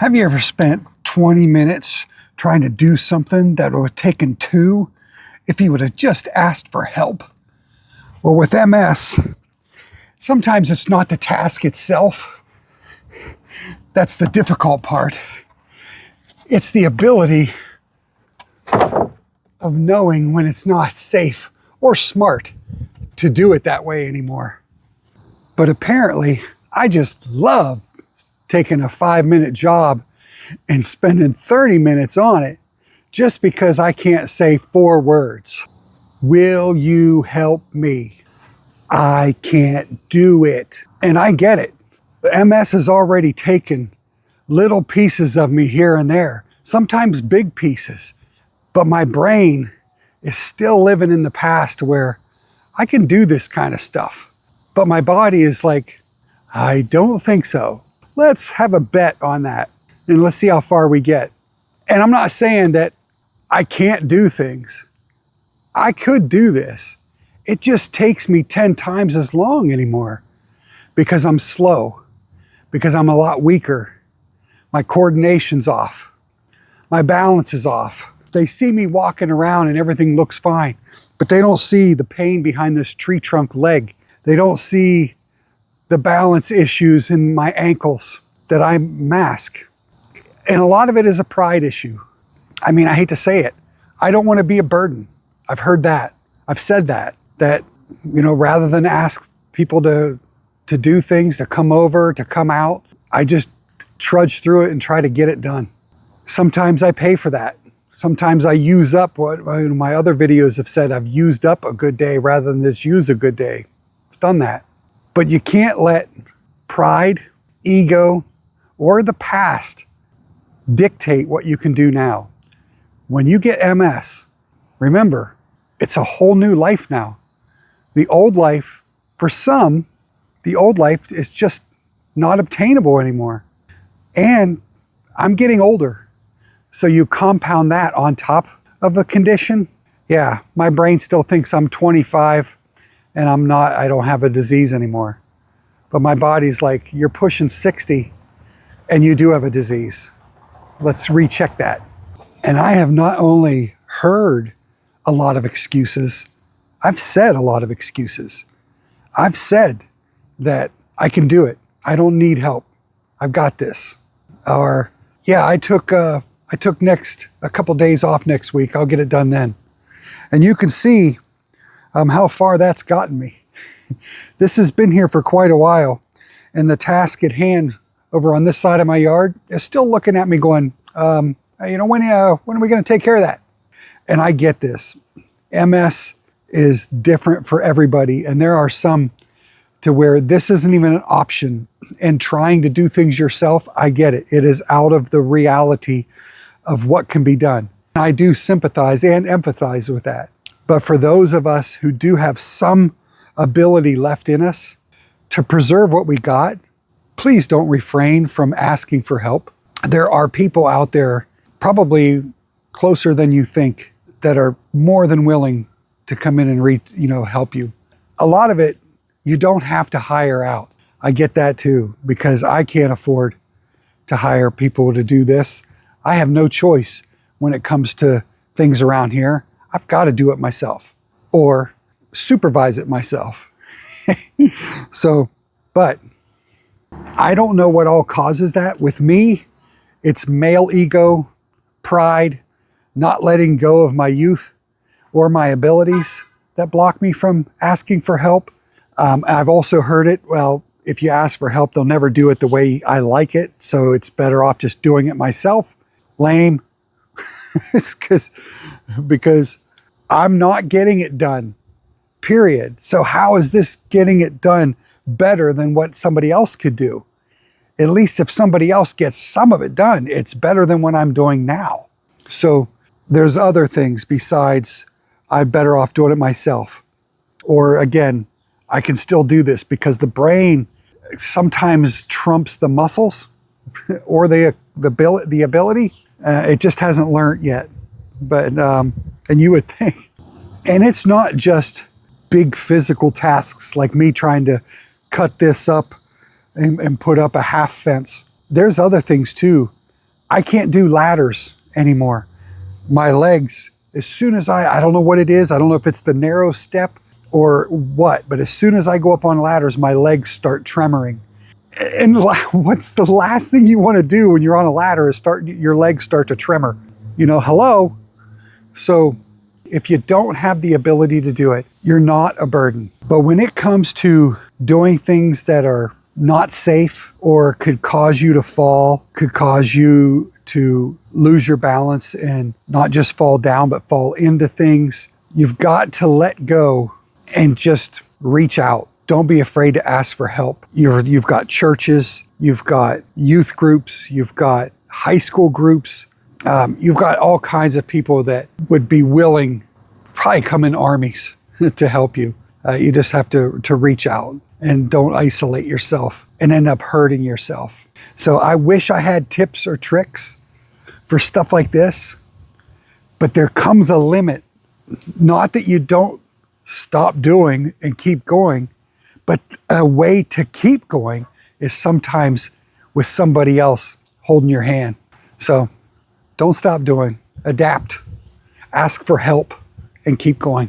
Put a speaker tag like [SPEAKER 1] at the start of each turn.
[SPEAKER 1] Have you ever spent 20 minutes trying to do something that would have taken 2 if you would have just asked for help? Well, with MS, sometimes it's not the task itself that's the difficult part. It's the ability of knowing when it's not safe or smart to do it that way anymore. But apparently, I just love taking a 5-minute job and spending 30 minutes on it just because I can't say 4 words. Will you help me? I can't do it. And I get it. The MS has already taken little pieces of me here and there, sometimes big pieces. But my brain is still living in the past where I can do this kind of stuff. But my body is like, I don't think so. Let's have a bet on that and let's see how far we get. And I'm not saying that I can't do things. I could do this. It just takes me 10 times as long anymore because I'm slow, because I'm a lot weaker. My coordination's off. My balance is off. They see me walking around and everything looks fine, but they don't see the pain behind this tree trunk leg. They don't see the balance issues in my ankles that I mask. And a lot of it is a pride issue. I mean, I hate to say it. I don't want to be a burden. I've heard that. I've said that, rather than ask people to do things, to come over, to come out, I just trudge through it and try to get it done. Sometimes I pay for that. Sometimes I use up what my other videos have said. I've used up a good day rather than just use a good day. I've done that. But you can't let pride, ego, or the past dictate what you can do now. When you get MS, remember, it's a whole new life now. The old life, for some, the old life is just not obtainable anymore. And I'm getting older. So you compound that on top of a condition. Yeah, my brain still thinks I'm 25 and I don't have a disease anymore. But my body's like, you're pushing 60 and you do have a disease. Let's recheck that. And I have not only heard a lot of excuses, I've said a lot of excuses. I've said that I can do it. I don't need help. I've got this. Or, yeah, I took a couple days off next week. I'll get it done then. And you can see how far that's gotten me. This has been here for quite a while. And the task at hand over on this side of my yard is still looking at me going, when are we going to take care of that? And I get this. MS is different for everybody. And there are some to where this isn't even an option. And trying to do things yourself, I get it. It is out of the reality of what can be done. I do sympathize and empathize with that. But for those of us who do have some ability left in us to preserve what we got, please don't refrain from asking for help. There are people out there, probably closer than you think, that are more than willing to come in and help you. A lot of it, you don't have to hire out. I get that too, because I can't afford to hire people to do this. I have no choice when it comes to things around here. I've got to do it myself or supervise it myself. But I don't know what all causes that. With me, it's male ego, pride, not letting go of my youth or my abilities that block me from asking for help. I've also heard it, well, if you ask for help, they'll never do it the way I like it. So it's better off just doing it myself. Lame. It's because I'm not getting it done, period. So how is this getting it done better than what somebody else could do? At least if somebody else gets some of it done, it's better than what I'm doing now. So there's other things besides I'm better off doing it myself. Or again, I can still do this because the brain sometimes trumps the muscles or the ability. It just hasn't learned yet. But and you would think. And it's not just big physical tasks like me trying to cut this up and put up a half fence. There's other things too I can't do ladders anymore. My legs, as soon as I don't know what it is, I don't know if it's the narrow step or what, but as soon as I go up on ladders, my legs start tremoring. And what's the last thing you want to do when you're on a ladder is your legs start to tremor? You know, hello? So if you don't have the ability to do it, you're not a burden. But when it comes to doing things that are not safe or could cause you to fall, could cause you to lose your balance and not just fall down, but fall into things, you've got to let go and just reach out. Don't be afraid to ask for help. You've got churches, you've got youth groups, you've got high school groups, you've got all kinds of people that would be willing, probably come in armies to help you. You just have to reach out and don't isolate yourself and end up hurting yourself. So I wish I had tips or tricks for stuff like this, but there comes a limit. Not that you don't stop doing and keep going, but a way to keep going is sometimes with somebody else holding your hand. So don't stop doing, adapt, ask for help, and keep going.